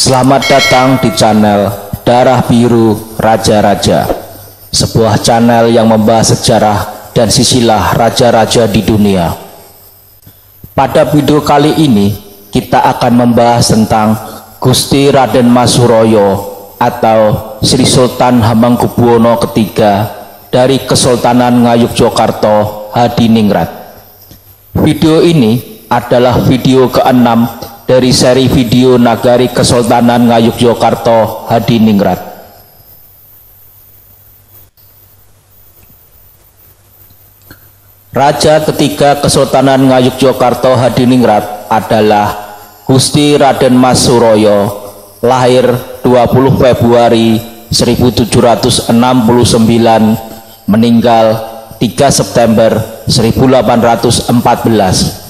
Selamat datang di channel Darah Biru Raja-Raja, sebuah channel yang membahas sejarah dan silsilah raja-raja di dunia. Pada video kali ini kita akan membahas tentang Gusti Raden Mas Suroyo atau Sri Sultan Hamengkubuwono III dari Kesultanan Ngayogyakarta Hadiningrat. Video ini adalah video ke-6 dari seri video Nagari Kesultanan Ngayogyakarta Hadiningrat. Raja ketiga Kesultanan Ngayogyakarta Hadiningrat adalah Gusti Raden Mas Suroyo, lahir 20 Februari 1769, meninggal 3 September 1814.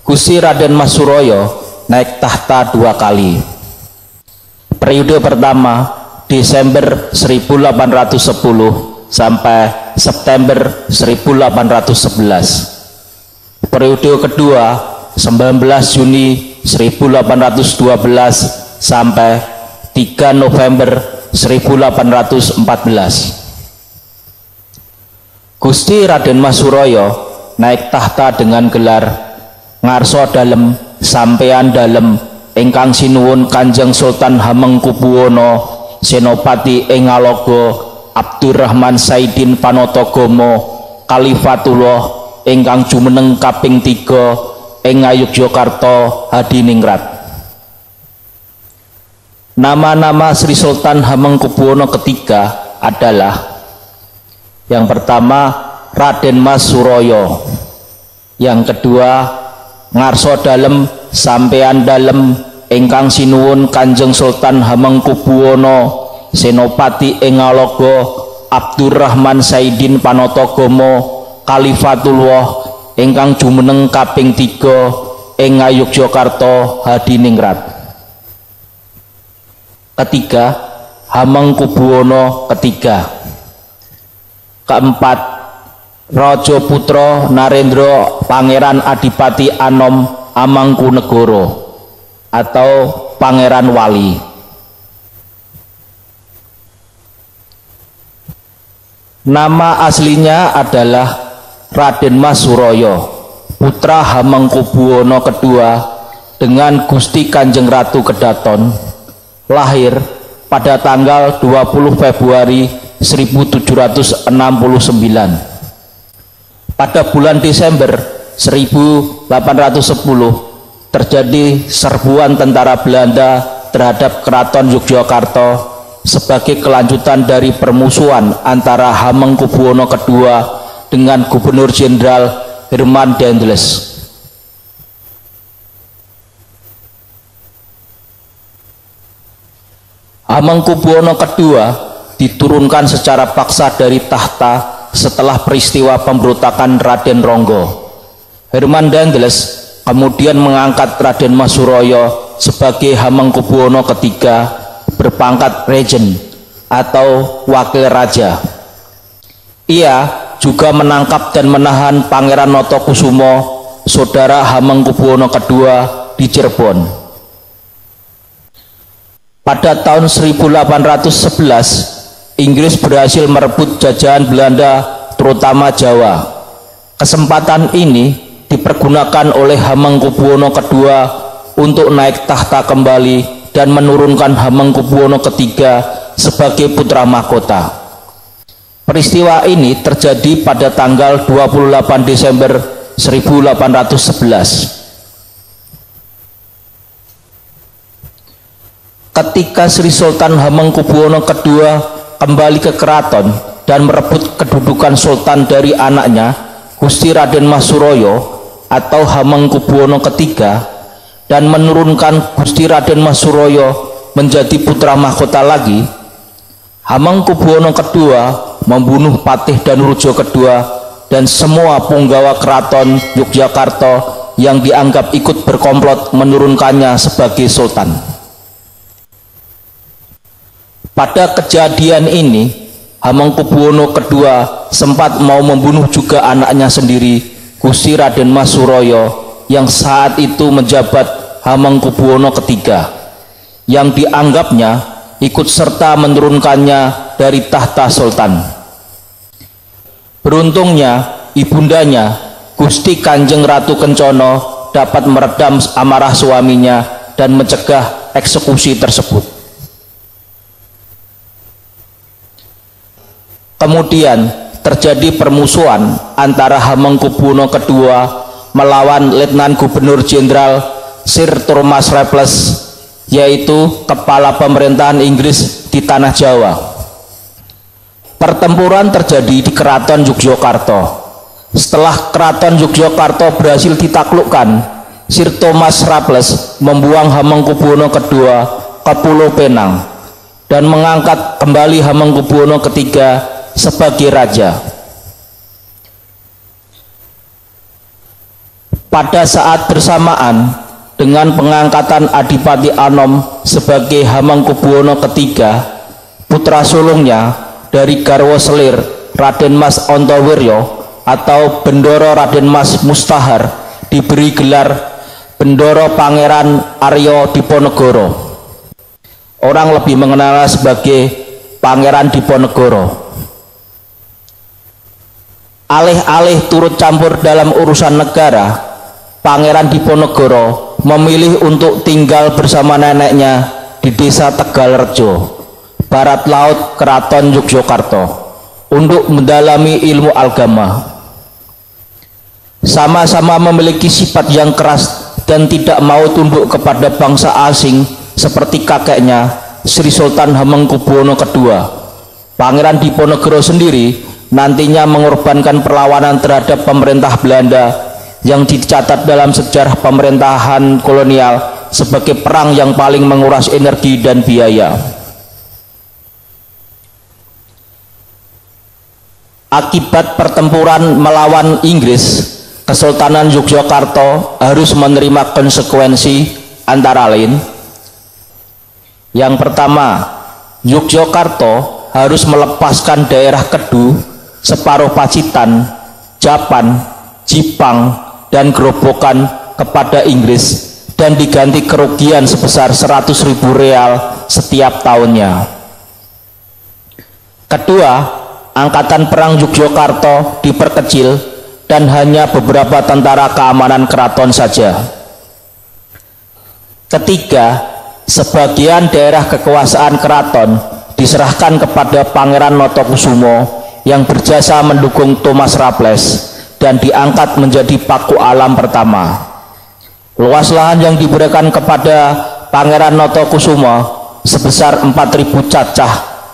Gusti Raden Mas Suroyo naik tahta 2 kali. Periode pertama Desember 1810 sampai September 1811. Periode kedua 19 Juni 1812 sampai 3 November 1814. Gusti Raden Mas Suroyo naik tahta dengan gelar Ngarso Dalem Sampean Dalem ingkang sinuwun Kanjeng Sultan Hamengkubuwono Senopati ing Ngalogo Abdurrahman Saidin Panatagomo Khalifatullah ingkang jumeneng kaping 3 ing Ngayogyakarta Hadiningrat. Nama-nama Sri Sultan Hamengkubuwono III adalah: yang pertama Raden Mas Suroyo, yang kedua Ngarso Dalem Sampean Dalem ingkang sinuwun Kanjeng Sultan Hamengkubuwono Senopati ing Ngalogo Abdurrahman Saidin Panatagomo Khalifatullah ingkang jumeneng kaping 3 ing Ngayogyakarta Hadiningrat. Ketiga, Hamengkubuwono III. Keempat, Raja Putra Narendra Pangeran Adipati Anom Amangkunegoro atau Pangeran Wali. Nama aslinya adalah Raden Mas Suroyo, putra Hamengkubuwono II dengan Gusti Kanjeng Ratu Kedaton, lahir pada tanggal 20 Februari 1769. Pada bulan Desember 1810 terjadi serbuan tentara Belanda terhadap Keraton Yogyakarta sebagai kelanjutan dari permusuhan antara Hamengkubuwono II dengan Gubernur Jenderal Herman Dendels. Hamengkubuwono II diturunkan secara paksa dari tahta setelah peristiwa pemberontakan Raden Ronggo. Herman Dendels kemudian mengangkat Raden Mas Suroyo sebagai Hamengkubuwono III berpangkat Regent atau Wakil Raja. Ia juga menangkap dan menahan Pangeran Notokusumo, saudara Hamengkubuwono II, di Cirebon. Pada tahun 1811 Inggris berhasil merebut jajahan Belanda, terutama Jawa. Kesempatan ini dipergunakan oleh Hamengkubuwono II untuk naik tahta kembali dan menurunkan Hamengkubuwono III sebagai putra mahkota. Peristiwa ini terjadi pada tanggal 28 Desember 1811. Ketika Sri Sultan Hamengkubuwono II kembali ke keraton dan merebut kedudukan sultan dari anaknya Gusti Raden Mas Suroyo atau Hamengkubuwono III dan menurunkan Gusti Raden Mas Suroyo menjadi putra mahkota lagi, Hamengkubuwono II membunuh Patih Danurejo II dan semua punggawa keraton Yogyakarta yang dianggap ikut berkomplot menurunkannya sebagai sultan. Pada kejadian ini, Hamengkubuwono II sempat mau membunuh juga anaknya sendiri, Gusti Raden Mas Suroyo, yang saat itu menjabat Hamengkubuwono III. yang dianggapnya ikut serta menurunkannya dari tahta sultan. Beruntungnya ibundanya Gusti Kanjeng Ratu Kencono dapat meredam amarah suaminya dan mencegah eksekusi tersebut. Kemudian terjadi permusuhan antara Hamengkubuwono II melawan Letnan Gubernur Jenderal Sir Thomas Raffles, yaitu kepala pemerintahan Inggris di tanah Jawa. Pertempuran terjadi di Keraton Yogyakarta. Setelah Keraton Yogyakarta berhasil ditaklukkan, Sir Thomas Raffles membuang Hamengkubuwono II ke Pulau Penang dan mengangkat kembali Hamengkubuwono III sebagai raja. Pada saat bersamaan dengan pengangkatan Adipati Anom sebagai Hamengkubuwono III, putra sulungnya dari garwa selir Raden Mas Antowiryo atau Bendoro Raden Mas Mustahar diberi gelar Bendoro Pangeran Arya Diponegoro. Orang lebih mengenalnya sebagai Pangeran Diponegoro. Alih-alih turut campur dalam urusan negara, Pangeran Diponegoro memilih untuk tinggal bersama neneknya di desa Tegalrejo, barat laut Keraton Yogyakarta, untuk mendalami ilmu agama. Sama-sama memiliki sifat yang keras dan tidak mau tunduk kepada bangsa asing seperti kakeknya Sri Sultan Hamengkubuwono II. Pangeran Diponegoro sendiri nantinya mengorbankan perlawanan terhadap pemerintah Belanda yang dicatat dalam sejarah pemerintahan kolonial sebagai perang yang paling menguras energi dan biaya. Akibat pertempuran melawan Inggris, Kesultanan Yogyakarta harus menerima konsekuensi antara lain. Yang pertama, Yogyakarta harus melepaskan daerah Kedu, separuh Pacitan, Japan, Jipang, dan Gerobokan kepada Inggris dan diganti kerugian sebesar 100.000 real setiap tahunnya. Kedua, angkatan perang Yogyakarta diperkecil dan hanya beberapa tentara keamanan keraton saja. Ketiga, sebagian daerah kekuasaan keraton diserahkan kepada Pangeran Notokusumo yang berjasa mendukung Thomas Raffles dan diangkat menjadi Paku Alam pertama. Luas lahan yang diberikan kepada Pangeran Notokusumo sebesar 4.000 cacah,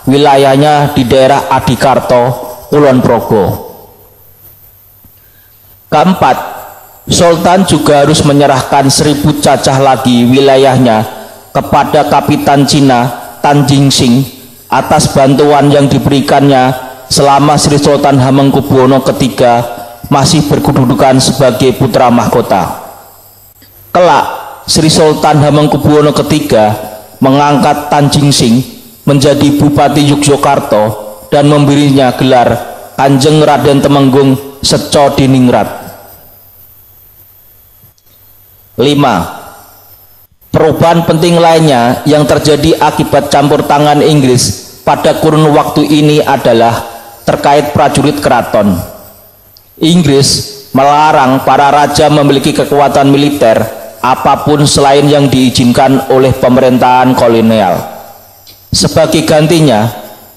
wilayahnya di daerah Adikarto, Kulon Progo. Keempat, Sultan juga harus menyerahkan 1.000 cacah lagi wilayahnya kepada Kapitan Cina Tan Jingsing atas bantuan yang diberikannya selama Sri Sultan Hamengkubuwono III masih berkedudukan sebagai putra mahkota. Kelak, Sri Sultan Hamengkubuwono III mengangkat Tan Jingsing menjadi Bupati Yogyakarta dan memberinya gelar Kanjeng Raden Temenggung Seco Diningrat. 5. Perubahan penting lainnya yang terjadi akibat campur tangan Inggris pada kurun waktu ini adalah terkait prajurit keraton. Inggris melarang para raja memiliki kekuatan militer apapun selain yang diizinkan oleh pemerintahan kolonial. Sebagai gantinya,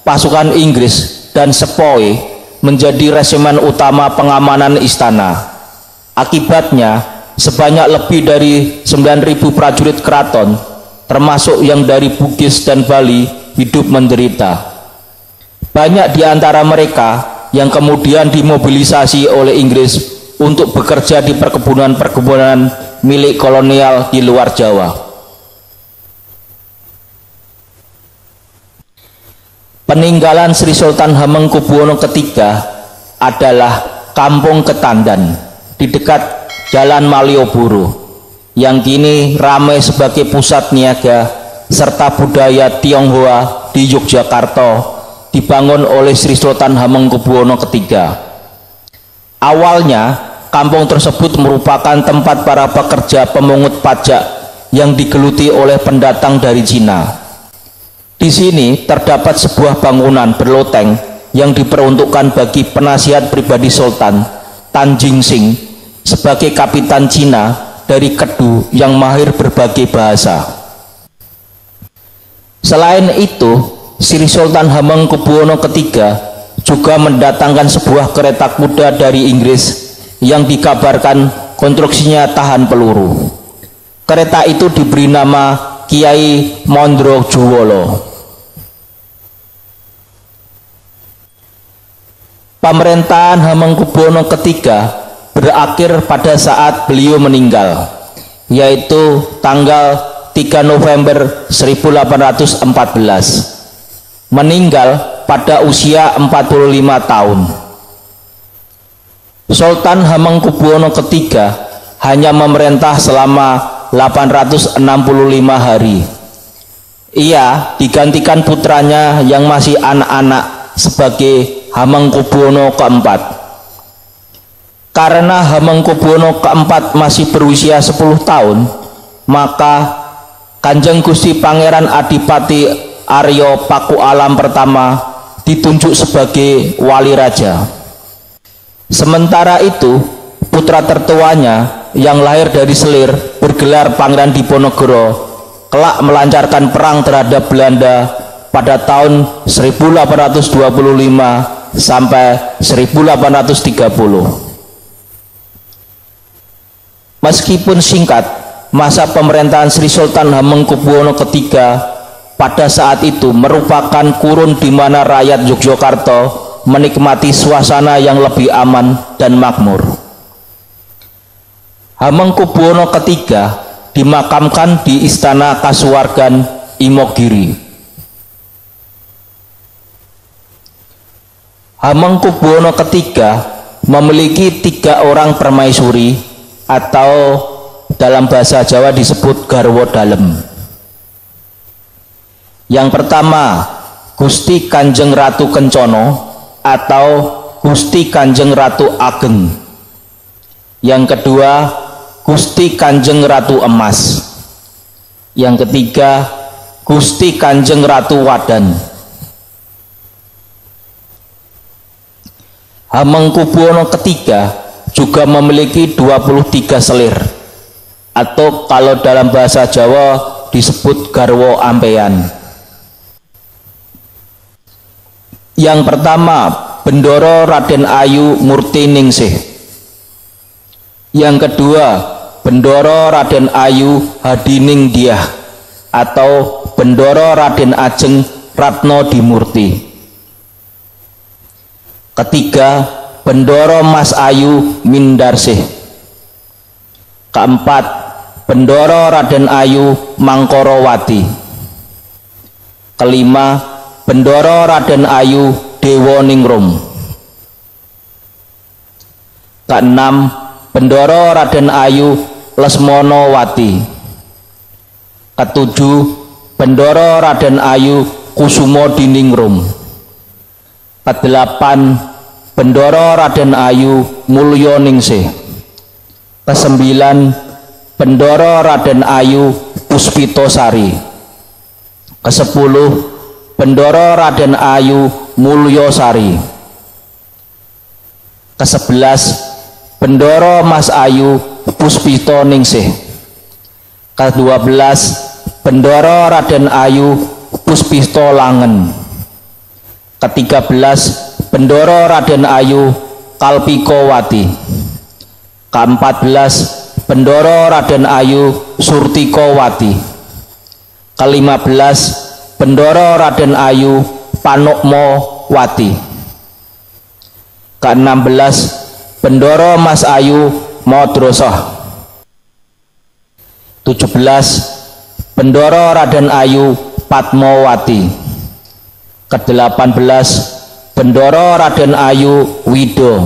pasukan Inggris dan sepoi menjadi resimen utama pengamanan istana. Akibatnya, sebanyak lebih dari 9.000 prajurit keraton, termasuk yang dari Bugis dan Bali, hidup menderita. Banyak di antara mereka yang kemudian dimobilisasi oleh Inggris untuk bekerja di perkebunan-perkebunan milik kolonial di luar Jawa. Peninggalan Sri Sultan Hamengkubuwono III adalah Kampung Ketandan di dekat Jalan Malioboro yang kini ramai sebagai pusat niaga serta budaya Tionghoa di Yogyakarta, dibangun oleh Sri Sultan Hamengkubuwono III. Awalnya, kampung tersebut merupakan tempat para pekerja pemungut pajak yang digeluti oleh pendatang dari Cina. Di sini terdapat sebuah bangunan berloteng yang diperuntukkan bagi penasihat pribadi Sultan Tan Jingxing sebagai kapitan Cina dari Kedu yang mahir berbagai bahasa. Selain itu, Sri Sultan Hamengkubuwono III juga mendatangkan sebuah kereta kuda dari Inggris yang dikabarkan konstruksinya tahan peluru. Kereta itu diberi nama Kiai Mondrojuwolo. Pemerintahan Hamengkubuwono III berakhir pada saat beliau meninggal, yaitu tanggal 3 November 1814. Meninggal pada usia 45 tahun. Sultan Hamengkubuwono III hanya memerintah selama 865 hari. Ia digantikan putranya yang masih anak-anak sebagai Hamengkubuwono keempat. Karena Hamengkubuwono keempat masih berusia 10 tahun, maka Kanjeng Gusti Pangeran Adipati Arya Pakualam pertama ditunjuk sebagai wali raja. Sementara itu, putra tertuanya yang lahir dari Selir bergelar Pangeran Diponegoro kelak melancarkan perang terhadap Belanda pada tahun 1825 sampai 1830. Meskipun singkat, masa pemerintahan Sri Sultan Hamengkubuwono III pada saat itu merupakan kurun di mana rakyat Yogyakarta menikmati suasana yang lebih aman dan makmur. Hamengkubuwono III dimakamkan di Istana Kasuwargan Imogiri. Hamengkubuwono III memiliki 3 orang permaisuri atau dalam bahasa Jawa disebut garwa dalem. Yang pertama, Gusti Kanjeng Ratu Kencono atau Gusti Kanjeng Ratu Ageng. Yang kedua, Gusti Kanjeng Ratu Emas. Yang ketiga, Gusti Kanjeng Ratu Wadan. Hamengkubuwono III juga memiliki 23 selir, atau kalau dalam bahasa Jawa disebut garwa ampeyan. Yang pertama, Bendoro Raden Ayu Murtiningsih. Yang kedua, Bendoro Raden Ayu Hadiningdiah atau Bendoro Raden Ajeng Ratno Dimurti. Ketiga, Bendoro Mas Ayu Mindarsih. Keempat, Bendoro Raden Ayu Mangkorowati. Kelima, Bendoro Raden Ayu Dewoningrum. Keenam, Bendoro Raden Ayu Lesmonowati. Ketujuh, Bendoro Raden Ayu Kusumodiningrum. Kedelapan, Bendoro Raden Ayu Mulyoningsih. Kesembilan, Bendoro Raden Ayu Puspitosari. Kesepuluh, Bendoro Raden Ayu Mulyosari. Kesebelas, Bendoro Mas Ayu Puspitoningsih. Ke-12, Bendoro Raden Ayu Puspitolangen. Ke-13, Bendoro Raden Ayu Kalpikowati. Ke-14, Bendoro Raden Ayu Surtikowati. Ke-15, Bendoro Raden Ayu Panukmowati. Ke-16, Bendoro Mas Ayu Modrosoh. 17, Bendoro Raden Ayu Patmowati. Ke-18, Bendoro Raden Ayu Wido.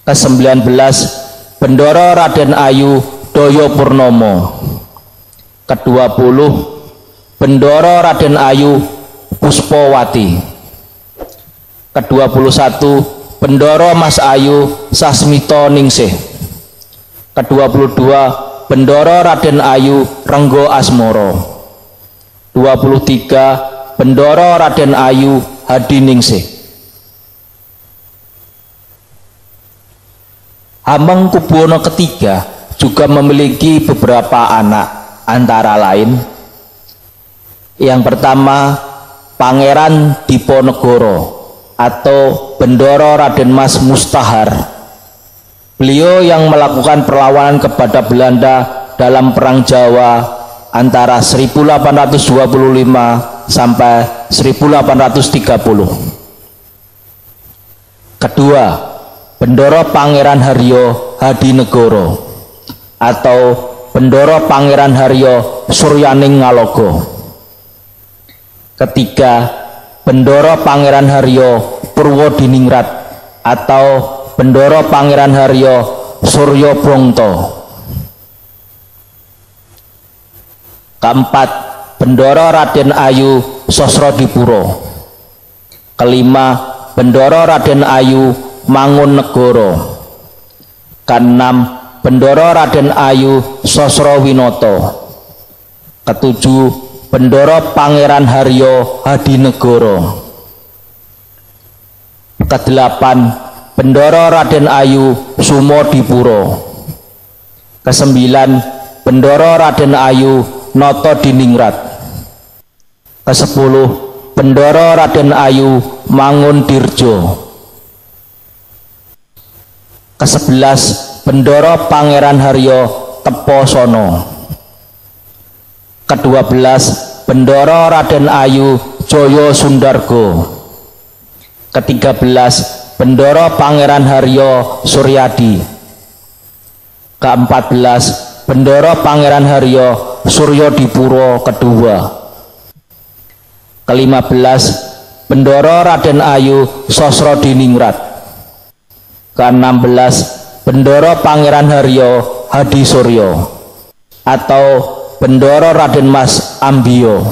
Ke-19, Bendoro Raden Ayu Doyopurnomo. Ke-20, Bendoro Raden Ayu Puspowati. Ke-21, Bendoro Mas Ayu Sasmito Ningsih. Ke-22, Bendoro Raden Ayu Renggo Asmoro. 23 Bendoro Raden Ayu Hadiningsih. Hamengkubuwono III juga memiliki beberapa anak, antara lain yang pertama Pangeran Diponegoro atau Bendoro Raden Mas Mustahar. Beliau yang melakukan perlawanan kepada Belanda dalam Perang Jawa antara 1825 sampai 1830. Kedua, Bendoro Pangeran Haryo Hadinegoro atau Bendoro Pangeran Haryo Suryaning Ngalogo. Ketiga, Bendoro Pangeran Haryo Purwodiningrat atau Bendoro Pangeran Haryo Suryo Brongto. Keempat, Bendoro Raden Ayu Sosrodipuro. Kelima, Bendoro Raden Ayu Mangunegoro. Keenam, Bendoro Raden Ayu Sosrowinoto. Ketujuh, Bendoro Pangeran Haryo Hadinegoro. Kedelapan, Bendoro Raden Ayu Sumodipuro. Kesembilan, Bendoro Raden Ayu Noto Diningrat. Kesepuluh, Bendoro Raden Ayu Mangundirjo. Kesebelas, Bendoro Pangeran Haryo Teposono. Kedua-belas, Bendoro Raden Ayu Joyo Sundargo. Ketiga-belas, Bendoro Pangeran Haryo Suryadi. Ke-14, Bendoro Pangeran Haryo Suryodipuro kedua. Ke-15, Bendoro Raden Ayu Sosrodiningrat. Ke-16, Bendoro Pangeran Haryo Hadisuryo atau Bendoro Raden Mas Ambio.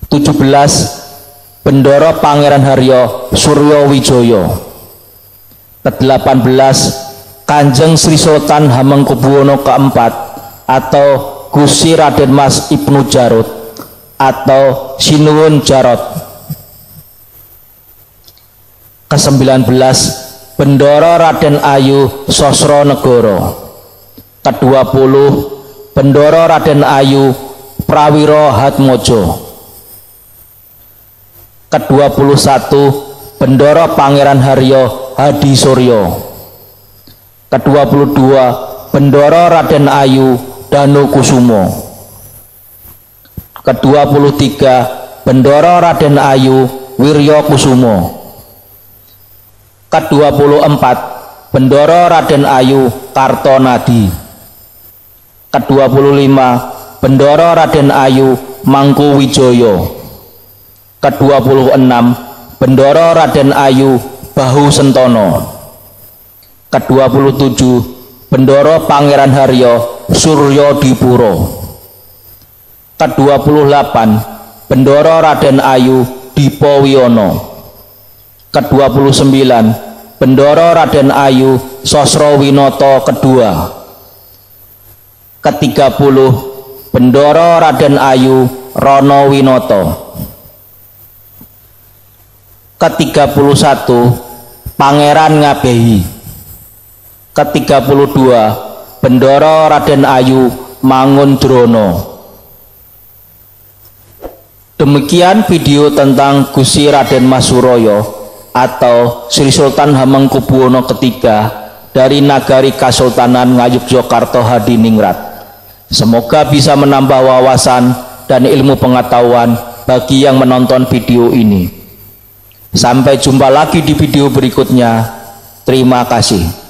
17, Bendoro Pangeran Haryo Suryo Wijoyo. Ke-18, Kanjeng Sri Sultan Hamengkubuwono keempat atau Gusti Raden Mas Ibnu Jarot atau Sinuwun Jarot. Ke-19, Bendoro Raden Ayu Sosronegoro. Ke-20, Bendoro Raden Ayu Prawiro Hatmojo. Ke-21, Bendoro Pangeran Haryo Hadisuryo. Ke-22, Bendoro Raden Ayu Danukusumo. Ke-23, Bendoro Raden Ayu Wiryokusumo. Ke-24, Bendoro Raden Ayu Kartonadi. Ke-25, Bendoro Raden Ayu Mangkuwijoyo. Ke-26, Bendoro Raden Ayu Bahu Sentono. Ke-27, Bendoro Pangeran Haryo Suryodipuro. Ke-28, Bendoro Raden Ayu Dipowiyono. Ke-29, Bendoro Raden Ayu Sosrowinoto kedua. Ke-30, Bendoro Raden Ayu Ronowinoto. Ke-31, Pangeran Ngabehi. Ke-32, Bendoro Raden Ayu Mangundrono. Demikian video tentang Gusti Raden Mas Suroyo atau Sri Sultan Hamengkubuwono III dari Nagari Kasultanan Ngayogyakarta Hadiningrat. Semoga bisa menambah wawasan dan ilmu pengetahuan bagi yang menonton video ini. Sampai jumpa lagi di video berikutnya. Terima kasih.